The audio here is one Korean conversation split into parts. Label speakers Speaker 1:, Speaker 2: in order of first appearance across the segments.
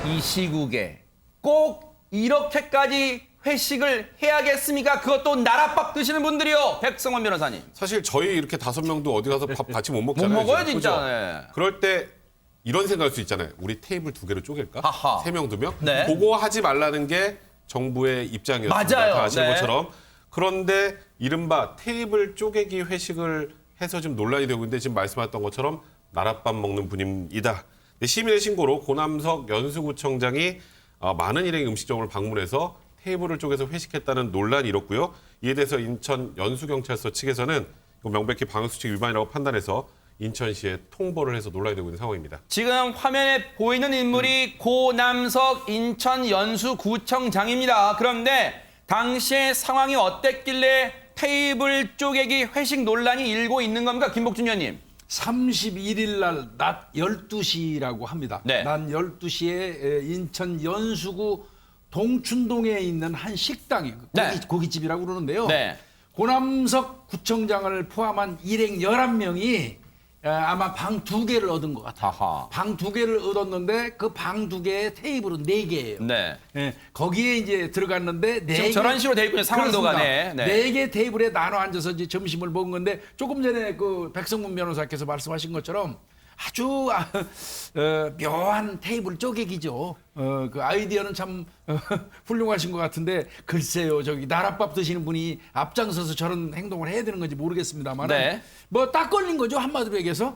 Speaker 1: 이 시국에 꼭 이렇게까지 회식을 해야겠습니까? 그것도 나랏밥 드시는 분들이요. 백성원 변호사님.
Speaker 2: 사실 저희 이렇게 5명도 어디 가서 밥 같이 못
Speaker 1: 못
Speaker 2: 먹잖아요.
Speaker 1: 먹어요,
Speaker 2: 지금.
Speaker 1: 진짜.
Speaker 2: 그죠?
Speaker 1: 네.
Speaker 2: 그럴 때 이런 생각할 수 있잖아요. 우리 테이블 2개로 쪼갤까?
Speaker 1: 하하.
Speaker 2: 3명, 2명?
Speaker 1: 네.
Speaker 2: 그거 하지 말라는 게 정부의 입장이었습니다.
Speaker 1: 맞아요.
Speaker 2: 다 아시는
Speaker 1: 네.
Speaker 2: 것처럼. 그런데 이른바 테이블 쪼개기 회식을 해서 지금 논란이 되고 있는데 지금 말씀하셨던 것처럼 나랏밥 먹는 분위기다. 시민의 신고로 고남석 연수구청장이 많은 일행 음식점을 방문해서 테이블을 쪼개서 회식했다는 논란이 일었고요. 이에 대해서 인천 연수경찰서 측에서는 명백히 방역수칙 위반이라고 판단해서 인천시에 통보를 해서 논란이 되고 있는 상황입니다.
Speaker 1: 지금 화면에 보이는 인물이 고남석 인천 연수구청장입니다. 그런데 당시의 상황이 어땠길래 테이블 쪼개기 회식 논란이 일고 있는 겁니까? 김복준 의원님.
Speaker 3: 31일 날 낮 12시라고 합니다.
Speaker 1: 네.
Speaker 3: 낮 12시에 인천 연수구 동춘동에 있는 한 식당이
Speaker 1: 네.
Speaker 3: 고깃집이라고 그러는데요.
Speaker 1: 네.
Speaker 3: 고남석 구청장을 포함한 일행 11명이 아마 방 2개를 얻은 것 같아요.
Speaker 1: 하하.
Speaker 3: 방 2개를 얻었는데 그 방 2개에 테이블은 4개예요.
Speaker 1: 네.
Speaker 3: 거기에 이제 들어갔는데
Speaker 1: 지금 저런 식으로 돼 있군요. 상황도가. 네.
Speaker 3: 네 개 테이블에 나눠 앉아서 이제 점심을 먹은 건데 조금 전에 그 백성문 변호사께서 말씀하신 것처럼 아주 묘한 테이블 쪼개기죠. 그 아이디어는 참 훌륭하신 것 같은데 글쎄요, 저기 나랏밥 드시는 분이 앞장서서 저런 행동을 해야 되는 건지 모르겠습니다만,
Speaker 1: 네.
Speaker 3: 뭐 딱 걸린 거죠, 한마디로 얘기해서.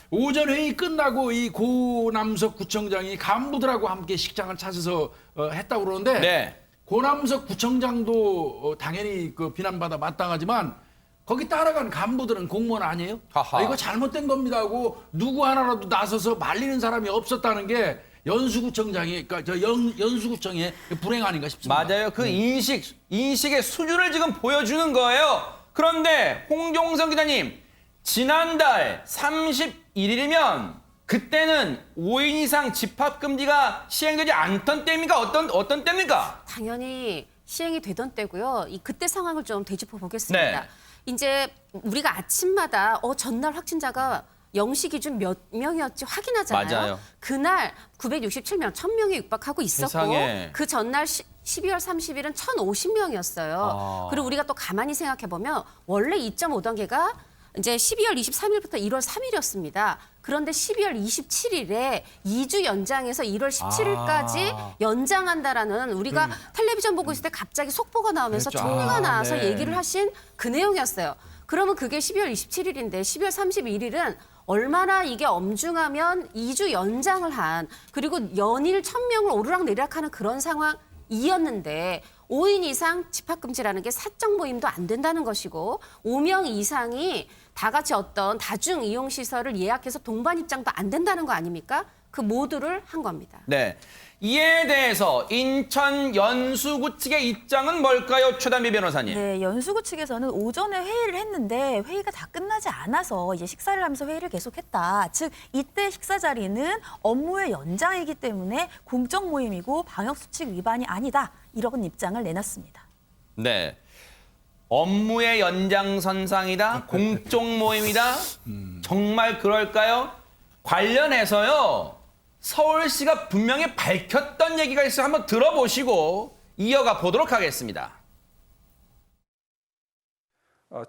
Speaker 3: 오전 회의 끝나고 이 고남석 구청장이 간부들하고 함께 식장을 찾아서 했다고 그러는데
Speaker 1: 네.
Speaker 3: 고남석 구청장도 당연히 그 비난받아 마땅하지만 거기 따라간 간부들은 공무원 아니에요?
Speaker 1: 하하.
Speaker 3: 이거 잘못된 겁니다 하고 누구 하나라도 나서서 말리는 사람이 없었다는 게 연수구청장이, 그러니까 저 연수구청의 불행 아닌가 싶습니다.
Speaker 1: 맞아요. 그 인식의 수준을 지금 보여주는 거예요. 그런데 홍종성 기자님, 지난달 31일이면 그때는 5인 이상 집합금지가 시행되지 않던 때입니까? 어떤 때입니까?
Speaker 4: 당연히 시행이 되던 때고요. 그때 상황을 좀 되짚어 보겠습니다.
Speaker 1: 네.
Speaker 4: 이제 우리가 아침마다 전날 확진자가 0시 기준 몇 명이었지 확인하잖아요.
Speaker 1: 맞아요.
Speaker 4: 그날 967명, 1000명이 육박하고 있었고
Speaker 1: 세상에.
Speaker 4: 그 전날 12월 30일은 1050명이었어요.
Speaker 1: 아.
Speaker 4: 그리고 우리가 또 가만히 생각해 보면 원래 2.5단계가 이제 12월 23일부터 1월 3일이었습니다. 그런데 12월 27일에 2주 연장해서 1월 17일까지 연장한다라는 우리가 텔레비전 보고 있을 때 갑자기 속보가 나오면서
Speaker 1: 그랬죠.
Speaker 4: 총리가 나와서
Speaker 1: 네.
Speaker 4: 얘기를 하신 그 내용이었어요. 그러면 그게 12월 27일인데 12월 31일은 얼마나 이게 엄중하면 2주 연장을 한 그리고 연일 1000명을 오르락내리락하는 그런 상황이었는데 5인 이상 집합금지라는 게 사적 모임도 안 된다는 것이고 5명 이상이 다 같이 어떤 다중 이용 시설을 예약해서 동반 입장도 안 된다는 거 아닙니까? 그 모두를 한 겁니다.
Speaker 1: 네. 이에 대해서 인천 연수구 측의 입장은 뭘까요? 최단비 변호사님.
Speaker 5: 네, 연수구 측에서는 오전에 회의를 했는데 회의가 다 끝나지 않아서 이제 식사를 하면서 회의를 계속했다. 즉 이때 식사 자리는 업무의 연장이기 때문에 공적 모임이고 방역수칙 위반이 아니다. 이런 입장을 내놨습니다.
Speaker 1: 네. 업무의 연장선상이다. 공적 모임이다. 정말 그럴까요? 관련해서요. 서울시가 분명히 밝혔던 얘기가 있어요. 한번 들어보시고 이어가 보도록 하겠습니다.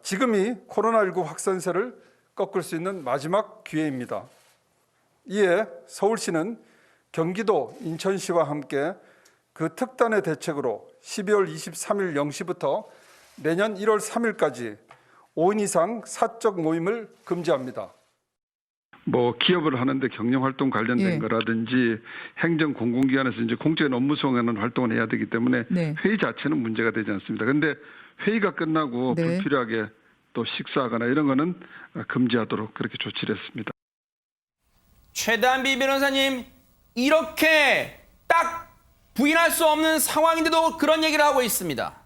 Speaker 6: 지금이 코로나19 확산세를 꺾을 수 있는 마지막 기회입니다. 이에 서울시는 경기도, 인천시와 함께 그 특단의 대책으로 12월 23일 0시부터 내년 1월 3일까지 5인 이상 사적 모임을 금지합니다. 기업을 하는데 경영 활동 관련된 거라든지 행정 공공기관에서 이제 공적인 업무 수행하는 활동을 해야 되기 때문에 회의 자체는 문제가 되지 않습니다. 그런데 회의가 끝나고 불필요하게 또 식사하거나 이런 거는 금지하도록 그렇게 조치를 했습니다.
Speaker 1: 최단비 변호사님, 이렇게 딱 부인할 수 없는 상황인데도 그런 얘기를 하고 있습니다.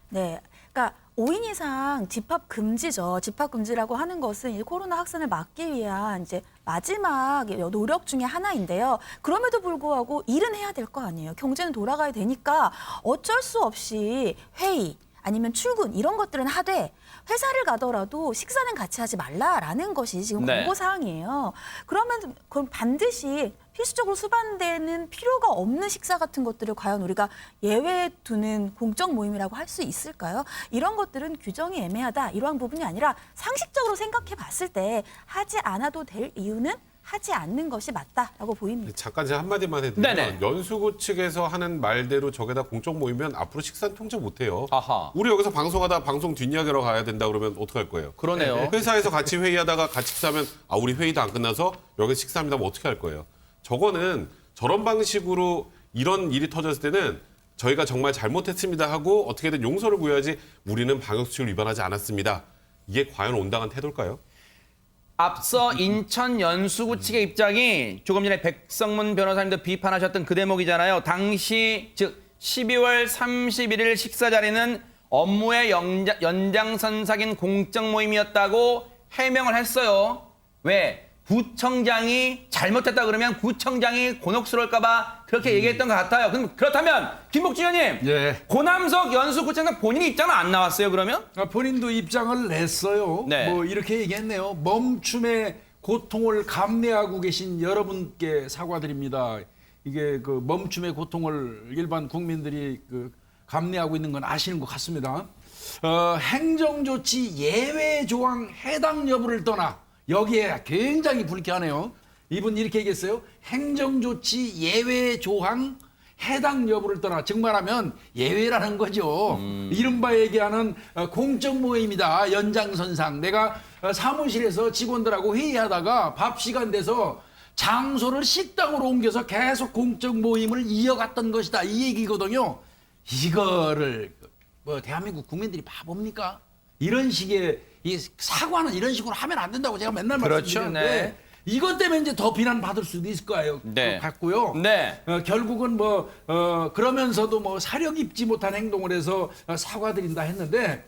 Speaker 5: 네, 그러니까 5인 이상 집합 금지죠. 집합 금지라고 하는 것은 이 코로나 확산을 막기 위한 이제 마지막 노력 중에 하나인데요. 그럼에도 불구하고 일은 해야 될 거 아니에요. 경제는 돌아가야 되니까 어쩔 수 없이 회의 아니면 출근 이런 것들은 하되 회사를 가더라도 식사는 같이 하지 말라라는 것이 지금
Speaker 1: 네.
Speaker 5: 권고 사항이에요. 그러면 그럼 반드시 필수적으로 수반되는 필요가 없는 식사 같은 것들을 과연 우리가 예외에 두는 공적 모임이라고 할 수 있을까요? 이런 것들은 규정이 애매하다 이러한 부분이 아니라 상식적으로 생각해 봤을 때 하지 않아도 될 이유는 하지 않는 것이 맞다라고 보입니다.
Speaker 2: 잠깐 제가 한마디만 해드리면
Speaker 1: 네네.
Speaker 2: 연수구 측에서 하는 말대로 저게다 공적 모이면 앞으로 식사 통제 못해요.
Speaker 1: 아하.
Speaker 2: 우리 여기서 방송하다 방송 뒷이야기로 가야 된다 그러면 어떡할 거예요?
Speaker 1: 그러네요.
Speaker 2: 회사에서 같이 회의하다가 같이 식사하면 우리 회의도 안 끝나서 여기서 식사합니다. 면 어떻게 할 거예요? 저거는 저런 방식으로 이런 일이 터졌을 때는 저희가 정말 잘못했습니다 하고 어떻게든 용서를 구해야지 우리는 방역수칙을 위반하지 않았습니다. 이게 과연 온당한 태도일까요?
Speaker 1: 앞서 인천 연수구 측의 입장이 조금 전에 백성문 변호사님도 비판하셨던 그 대목이잖아요. 당시 즉 12월 31일 식사 자리는 업무의 연장선상인 공적 모임이었다고 해명을 했어요. 왜? 구청장이 잘못했다 그러면 구청장이 곤혹스러울까 봐 그렇게 얘기했던 것 같아요. 그럼 그렇다면 김복주 의원님,
Speaker 3: 예.
Speaker 1: 고남석 연수구청장 본인이 입장은 안 나왔어요, 그러면?
Speaker 3: 본인도 입장을 냈어요.
Speaker 1: 네.
Speaker 3: 뭐 이렇게 얘기했네요. 멈춤의 고통을 감내하고 계신 여러분께 사과드립니다. 이게 그 멈춤의 고통을 일반 국민들이 그 감내하고 있는 건 아시는 것 같습니다. 행정조치 예외 조항 해당 여부를 떠나 여기에 굉장히 불쾌하네요. 이분 이렇게 얘기했어요. 행정조치 예외 조항 해당 여부를 떠나 즉 말하면 예외라는 거죠. 이른바 얘기하는 공적 모임이다. 연장선상. 내가 사무실에서 직원들하고 회의하다가 밥 시간 돼서 장소를 식당으로 옮겨서 계속 공적 모임을 이어갔던 것이다. 이 얘기거든요. 이거를 뭐 대한민국 국민들이 바보입니까? 이런 식의 이 사과는 이런 식으로 하면 안 된다고 제가 맨날
Speaker 1: 그렇죠,
Speaker 3: 말씀드리는데
Speaker 1: 네.
Speaker 3: 이것 때문에 이제 더 비난 받을 수도 있을 거예요.
Speaker 1: 네.
Speaker 3: 같고요.
Speaker 1: 네.
Speaker 3: 결국은 뭐 그러면서도 뭐 사력 입지 못한 행동을 해서 사과드린다 했는데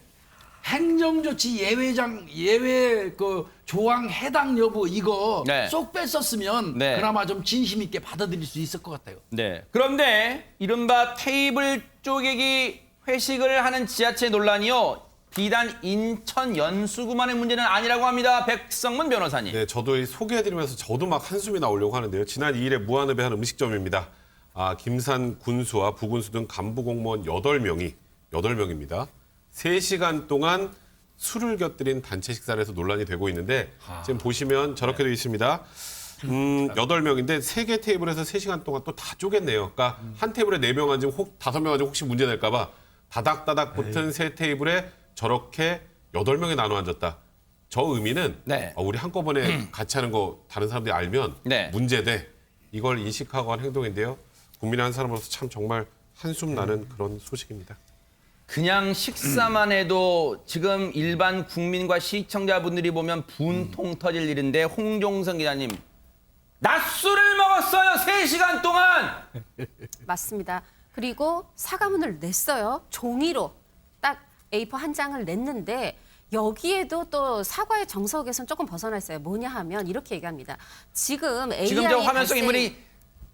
Speaker 3: 행정조치 예외 그 조항 해당 여부 이거
Speaker 1: 네.
Speaker 3: 쏙 뺐었으면
Speaker 1: 네.
Speaker 3: 그나마 좀 진심 있게 받아들일 수 있을 것 같아요.
Speaker 1: 네. 그런데 이른바 테이블 쪼개기 회식을 하는 지하철 논란이요. 비단 인천 연수구만의 문제는 아니라고 합니다. 백성문 변호사님.
Speaker 2: 네, 저도 이 소개해드리면서 저도 막 한숨이 나오려고 하는데요. 지난 2일에 무한읍에 한 음식점입니다. 김산 군수와 부군수 등 간부 공무원 8명입니다. 3시간 동안 술을 곁들인 단체 식사를 해서 논란이 되고 있는데 지금 보시면 저렇게 되어 있습니다. 8명인데 3개 테이블에서 3시간 동안 또 다 쪼갰네요. 그러니까 한 테이블에 4명 앉으면 5명 앉으면 혹시 문제 될까 봐 다닥다닥 붙은 세 테이블에 저렇게 8명이 나눠 앉았다. 저 의미는
Speaker 1: 네.
Speaker 2: 우리 한꺼번에 같이 하는 거 다른 사람들이 알면
Speaker 1: 네.
Speaker 2: 문제돼. 이걸 인식하고 한 행동인데요. 국민의 한 사람으로서 참 정말 한숨 나는 그런 소식입니다.
Speaker 1: 그냥 식사만 해도 지금 일반 국민과 시청자분들이 보면 분통 터질 일인데 홍종성 기자님. 낮술을 먹었어요. 3시간 동안.
Speaker 4: 맞습니다. 그리고 사과문을 냈어요. 종이로 딱 A4 한 장을 냈는데 여기에도 또 사과의 정석에선 조금 벗어나 있어요. 뭐냐 하면 이렇게 얘기합니다. 지금 AI
Speaker 1: 지금 저 화면 속 인물이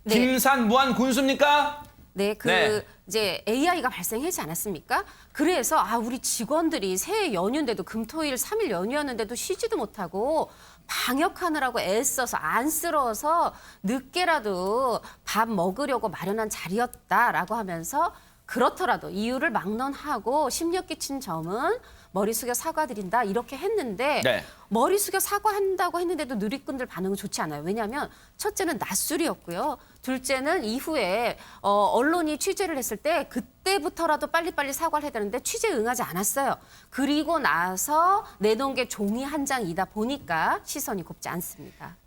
Speaker 4: 네.
Speaker 1: 김산 무한 군수입니까?
Speaker 4: 네,
Speaker 1: 네.
Speaker 4: 이제 AI가 발생하지 않았습니까? 그래서 우리 직원들이 새해 연휴인데도 금토일 3일 연휴였는데도 쉬지도 못하고 방역하느라고 애써서 안쓰러워서 늦게라도 밥 먹으려고 마련한 자리였다라고 하면서 그렇더라도 이유를 막론하고 심력 끼친 점은 머리 숙여 사과드린다 이렇게 했는데
Speaker 1: 네.
Speaker 4: 머리 숙여 사과한다고 했는데도 누리꾼들 반응은 좋지 않아요. 왜냐하면 첫째는 낮술이었고요. 둘째는 이후에 언론이 취재를 했을 때 그때부터라도 빨리빨리 사과를 해야 되는데 취재에 응하지 않았어요. 그리고 나서 내놓은 게 종이 한 장이다 보니까 시선이 곱지 않습니다.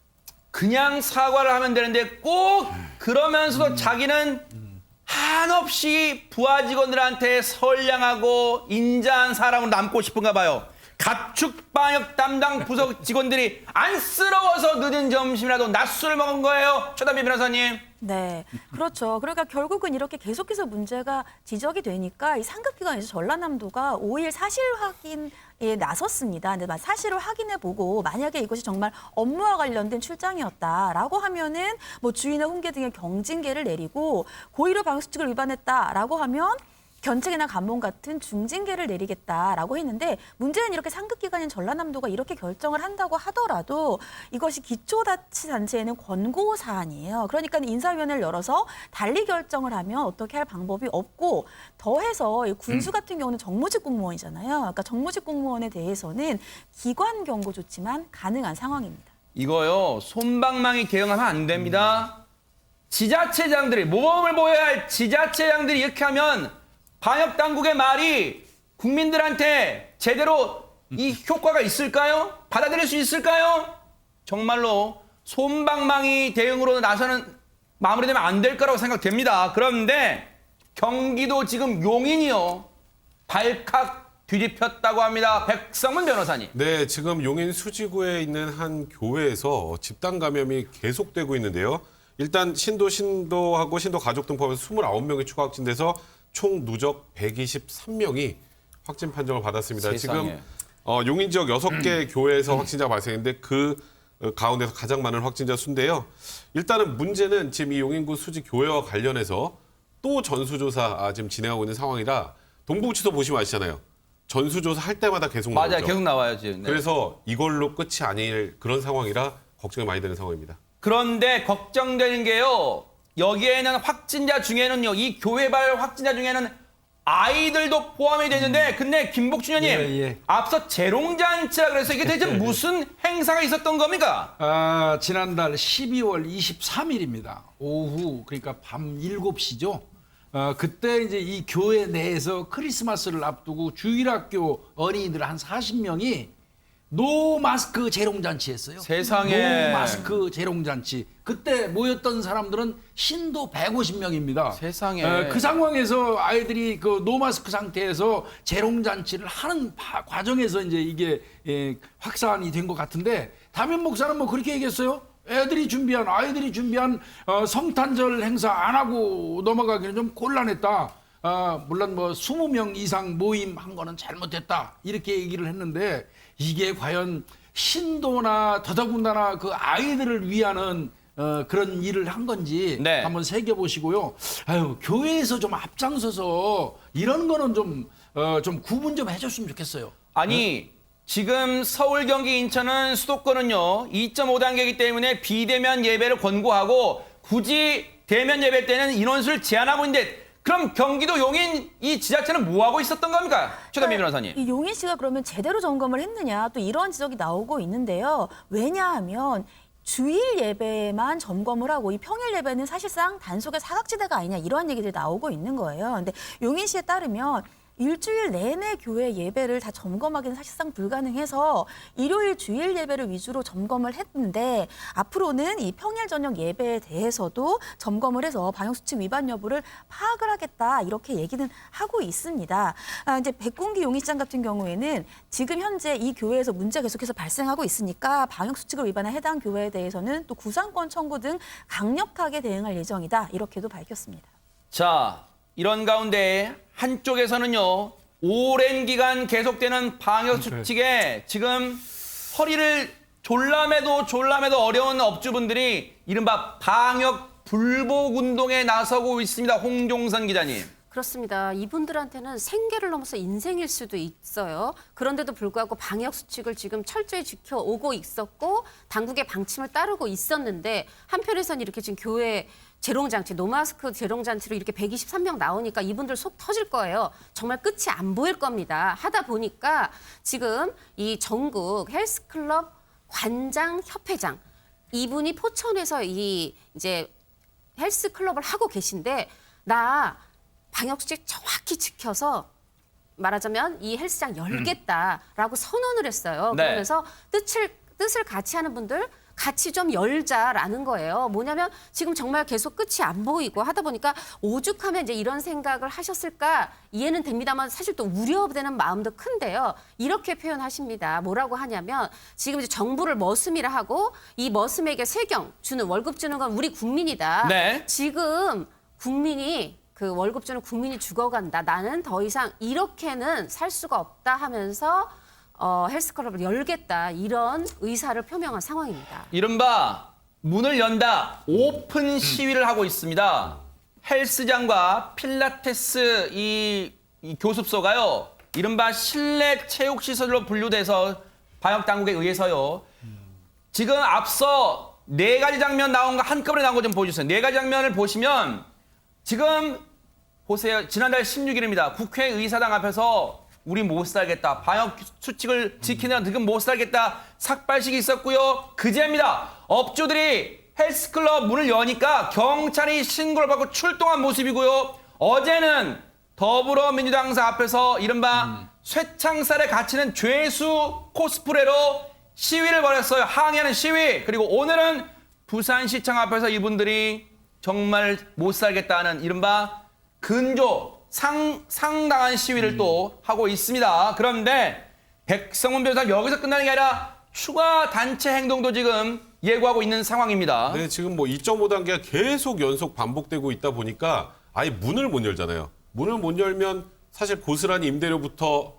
Speaker 1: 그냥 사과를 하면 되는데 꼭 그러면서도 자기는 한없이 부하 직원들한테 선량하고 인자한 사람으로 남고 싶은가 봐요. 가축 방역 담당 부서 직원들이 안쓰러워서 늦은 점심이라도 낮술을 먹은 거예요. 최단비 변호사님.
Speaker 5: 네, 그렇죠. 그러니까 결국은 이렇게 계속해서 문제가 지적이 되니까 이 상급기관에서 전라남도가 5일 사실 확인에 나섰습니다. 근데 사실을 확인해보고 만약에 이것이 정말 업무와 관련된 출장이었다라고 하면은 뭐 주의나 훈계 등의 경징계를 내리고 고의로 방역수칙을 위반했다라고 하면 견책이나 감봉 같은 중징계를 내리겠다라고 했는데 문제는 이렇게 상급기관인 전라남도가 이렇게 결정을 한다고 하더라도 이것이 기초자치단체에는 권고 사안이에요. 그러니까 인사위원회를 열어서 달리 결정을 하면 어떻게 할 방법이 없고 더해서 이 군수 같은 경우는 정무직 공무원이잖아요. 그러니까 정무직 공무원에 대해서는 기관 경고 조치만 가능한 상황입니다.
Speaker 1: 이거요, 솜방망이 대응하면 안 됩니다. 지자체장들이, 모범을 보여야 할 지자체장들이 이렇게 하면 방역당국의 말이 국민들한테 제대로 이 효과가 있을까요? 받아들일 수 있을까요? 정말로 솜방망이 대응으로 나서는 마무리되면 안 될 거라고 생각됩니다. 그런데 경기도 지금 용인이요, 발칵 뒤집혔다고 합니다. 백성문 변호사님.
Speaker 2: 네, 지금 용인 수지구에 있는 한 교회에서 집단 감염이 계속되고 있는데요. 일단 신도하고 신도 가족 등 포함해서 29명이 추가 확진돼서 총 누적 123명이 확진 판정을 받았습니다.
Speaker 1: 세상에.
Speaker 2: 지금 용인 지역 6개 교회에서 확진자가 발생했는데 그 가운데서 가장 많은 확진자 수인데요. 일단은 문제는 지금 이 용인구 수지 교회와 관련해서 또 전수조사 지금 진행하고 있는 상황이라 동부구치소 보시면 아시잖아요. 전수조사 할 때마다 계속 나오죠.
Speaker 1: 맞아요. 계속 나와요, 지금. 네.
Speaker 2: 그래서 이걸로 끝이 아닐 그런 상황이라 걱정이 많이 되는 상황입니다.
Speaker 1: 그런데 걱정되는 게요, 여기에는 확진자 중에는요, 이 교회발 확진자 중에는 아이들도 포함이 되는데, 근데 김복준 의원님,
Speaker 3: 예.
Speaker 1: 앞서 재롱잔치라 그래서 이게 대체 무슨 행사가 있었던 겁니까?
Speaker 3: 지난달 12월 23일입니다. 오후, 그러니까 밤 7시죠. 그때 이제 이 교회 내에서 크리스마스를 앞두고 주일학교 어린이들 한 40명이 노 마스크 재롱잔치 했어요.
Speaker 1: 세상에.
Speaker 3: 노 마스크 재롱잔치. 그때 모였던 사람들은 신도 150명입니다.
Speaker 1: 세상에.
Speaker 3: 그 상황에서 아이들이 그 노 마스크 상태에서 재롱잔치를 하는 과정에서 이제 이게 확산이 된 것 같은데, 담임 목사는 뭐 그렇게 얘기했어요. 아이들이 준비한 성탄절 행사 안 하고 넘어가기는 좀 곤란했다. 물론 뭐 20명 이상 모임한 거는 잘못됐다. 이렇게 얘기를 했는데, 이게 과연 신도나 더더군다나 그 아이들을 위하는 그런 일을 한 건지
Speaker 1: 네.
Speaker 3: 한번 새겨보시고요. 교회에서 좀 앞장서서 이런 거는 좀 구분 좀 해줬으면 좋겠어요.
Speaker 1: 아니, 지금 서울, 경기, 인천은 수도권은요, 2.5단계이기 때문에 비대면 예배를 권고하고 굳이 대면 예배 때는 인원수를 제한하고 있는데, 그럼 경기도 용인 이 지자체는 뭐 하고 있었던 겁니까? 최단미 변호사님.
Speaker 5: 이 용인 씨가 그러면 제대로 점검을 했느냐 또 이런 지적이 나오고 있는데요. 왜냐하면 주일 예배만 점검을 하고 이 평일 예배는 사실상 단속의 사각지대가 아니냐 이러한 얘기들이 나오고 있는 거예요. 근데 용인 씨에 따르면 일주일 내내 교회 예배를 다 점검하기는 사실상 불가능해서 일요일 주일 예배를 위주로 점검을 했는데 앞으로는 이 평일 저녁 예배에 대해서도 점검을 해서 방역수칙 위반 여부를 파악을 하겠다 이렇게 얘기는 하고 있습니다. 이제 백군기 용인시장 같은 경우에는 지금 현재 이 교회에서 문제가 계속해서 발생하고 있으니까 방역수칙을 위반한 해당 교회에 대해서는 또 구상권 청구 등 강력하게 대응할 예정이다 이렇게도 밝혔습니다.
Speaker 1: 자, 이런 가운데 한쪽에서는요, 오랜 기간 계속되는 방역 수칙에 지금 허리를 졸라매도 어려운 업주분들이 이른바 방역 불복 운동에 나서고 있습니다. 홍종선 기자님.
Speaker 4: 그렇습니다. 이분들한테는 생계를 넘어서 인생일 수도 있어요. 그런데도 불구하고 방역 수칙을 지금 철저히 지켜오고 있었고 당국의 방침을 따르고 있었는데 한편에서는 이렇게 지금 교회 재롱잔치, 노마스크 재롱잔치로 이렇게 123명 나오니까 이분들 속 터질 거예요. 정말 끝이 안 보일 겁니다. 하다 보니까 지금 이 전국 헬스클럽 관장 협회장 이분이 포천에서 이 이제 헬스클럽을 하고 계신데 나 방역수칙 정확히 지켜서 말하자면 이 헬스장 열겠다라고 선언을 했어요.
Speaker 1: 네.
Speaker 4: 그러면서 뜻을 같이 하는 분들 같이 좀 열자라는 거예요. 뭐냐면 지금 정말 계속 끝이 안 보이고 하다 보니까 오죽하면 이제 이런 생각을 하셨을까 이해는 됩니다만 사실 또 우려되는 마음도 큰데요. 이렇게 표현하십니다. 뭐라고 하냐면 지금 이제 정부를 머슴이라 하고 이 머슴에게 세경 주는 월급 주는 건 우리 국민이다.
Speaker 1: 네.
Speaker 4: 지금 국민이 그 월급 주는 국민이 죽어간다. 나는 더 이상 이렇게는 살 수가 없다 하면서 헬스클럽을 열겠다. 이런 의사를 표명한 상황입니다.
Speaker 1: 이른바 문을 연다 오픈 시위를 하고 있습니다. 헬스장과 필라테스 이 교습소가요. 이른바 실내 체육 시설로 분류돼서 방역 당국에 의해서요. 지금 앞서 4가지 장면 나온 거 한꺼번에 나온 거 좀 보여주세요. 4가지 장면을 보시면 지금 보세요. 지난달 16일입니다. 국회의사당 앞에서 우리 못 살겠다. 방역 수칙을 지키느라 지금 못 살겠다. 삭발식이 있었고요. 그제입니다. 업주들이 헬스클럽 문을 여니까 경찰이 신고를 받고 출동한 모습이고요. 어제는 더불어민주당사 앞에서 이른바 쇠창살에 갇히는 죄수 코스프레로 시위를 벌였어요. 항의하는 시위. 그리고 오늘은 부산시청 앞에서 이분들이 정말 못 살겠다는 이른바 근조, 상당한 시위를 또 하고 있습니다. 그런데 백성문 변호사 여기서 끝나는 게 아니라 추가 단체 행동도 지금 예고하고 있는 상황입니다.
Speaker 2: 네, 지금 뭐 2.5단계가 계속 연속 반복되고 있다 보니까 아예 문을 못 열잖아요. 문을 못 열면 사실 고스란히 임대료부터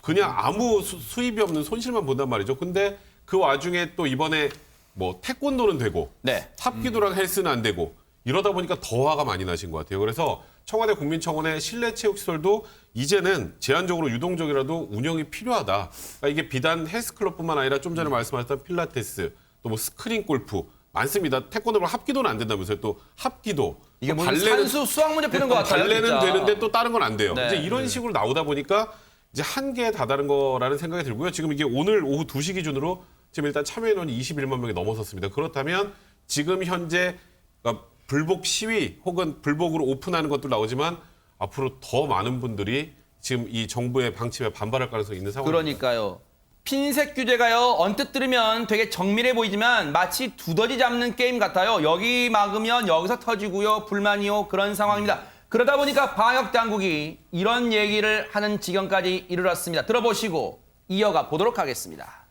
Speaker 2: 그냥 아무 수입이 없는 손실만 본단 말이죠. 근데 그 와중에 또 이번에 뭐 태권도는 되고
Speaker 1: 네.
Speaker 2: 탑기도랑 헬스는 안 되고 이러다 보니까 더 화가 많이 나신 것 같아요. 그래서 청와대 국민청원의 실내 체육시설도 이제는 제한적으로 유동적이라도 운영이 필요하다. 그러니까 이게 비단 헬스클럽뿐만 아니라 좀 전에 말씀하셨던 필라테스, 또 뭐 스크린 골프 많습니다. 태권도로 합기도는 안 된다면서요. 또 합기도.
Speaker 1: 이게
Speaker 2: 또
Speaker 1: 무슨 산수 수학 문제 푸는 것 같아요.
Speaker 2: 발레는
Speaker 1: 진짜.
Speaker 2: 되는데 또 다른 건 안 돼요.
Speaker 1: 네.
Speaker 2: 이제 이런 식으로 나오다 보니까 이제 한계에 다다른 거라는 생각이 들고요. 지금 이게 오늘 오후 2시 기준으로 지금 일단 참여 인원이 21만 명이 넘어섰습니다. 그렇다면 지금 현재 그러니까 불복 시위 혹은 불복으로 오픈하는 것도 나오지만 앞으로 더 많은 분들이 지금 이 정부의 방침에 반발할 가능성이 있는 상황입니다.
Speaker 1: 그러니까요. 핀셋 규제가요. 언뜻 들으면 되게 정밀해 보이지만 마치 두더지 잡는 게임 같아요. 여기 막으면 여기서 터지고요. 불만이요. 그런 상황입니다. 그러다 보니까 방역 당국이 이런 얘기를 하는 지경까지 이르렀습니다. 들어보시고 이어가 보도록 하겠습니다.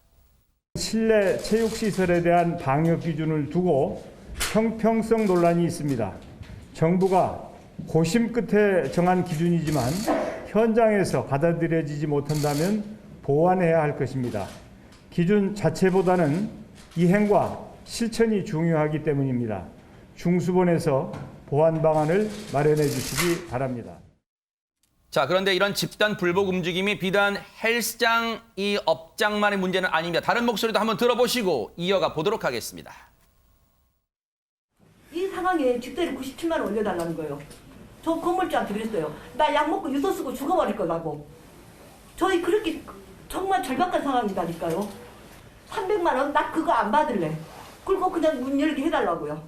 Speaker 7: 실내 체육시설에 대한 방역 기준을 두고 형평성 논란이 있습니다. 정부가 고심 끝에 정한 기준이지만 현장에서 받아들여지지 못한다면 보완해야 할 것입니다. 기준 자체보다는 이행과 실천이 중요하기 때문입니다. 중수본에서 보완 방안을 마련해 주시기 바랍니다.
Speaker 1: 자, 그런데 이런 집단 불복 움직임이 비단 헬스장 이 업장만의 문제는 아닙니다. 다른 목소리도 한번 들어보시고 이어가 보도록 하겠습니다.
Speaker 8: 이 상황에 집세를 97만 원 올려달라는 거예요. 저 건물주한테 그랬어요. 나 약 먹고 유서 쓰고 죽어버릴 거라고. 저희 그렇게 정말 절박한 상황이다니까요. 300만 원? 나 그거 안 받을래. 그리고 그냥 문 열게 해달라고요.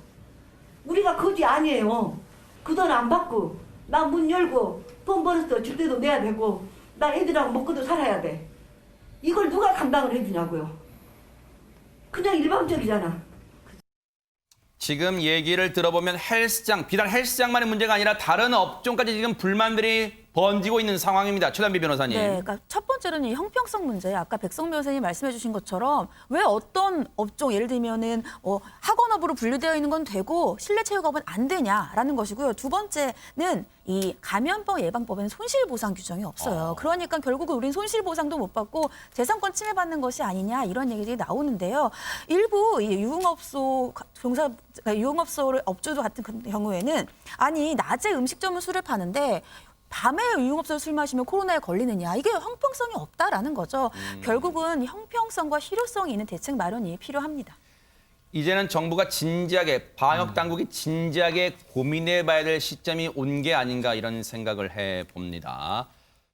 Speaker 8: 우리가 거지 아니에요. 그 돈 안 받고 나 문 열고 돈 벌었어. 집세도 내야 되고 나 애들하고 먹고도 살아야 돼. 이걸 누가 감당을 해주냐고요. 그냥 일방적이잖아.
Speaker 1: 지금 얘기를 들어보면 헬스장, 비단 헬스장만의 문제가 아니라 다른 업종까지 지금 불만들이 번지고 있는 상황입니다. 최단비 변호사님.
Speaker 5: 네, 그러니까 첫 번째로는 이 형평성 문제. 아까 백성 변호사님 말씀해주신 것처럼 왜 어떤 업종, 예를 들면은 학원업으로 분류되어 있는 건 되고 실내 체육업은 안 되냐라는 것이고요. 두 번째는 이 감염병 예방법에는 손실보상 규정이 없어요. 그러니까 결국은 우린 손실보상도 못 받고 재산권 침해받는 것이 아니냐 이런 얘기들이 나오는데요. 일부 이 유흥업소 유흥업소를 업주도 같은 경우에는 아니 낮에 음식점은 술을 파는데 밤에 유흥업소에서 술 마시면 코로나에 걸리느냐. 이게 형평성이 없다라는 거죠. 결국은 형평성과 실효성이 있는 대책 마련이 필요합니다.
Speaker 1: 이제는 정부가 진지하게, 방역 당국이 진지하게 고민해봐야 될 시점이 온 게 아닌가 이런 생각을 해봅니다.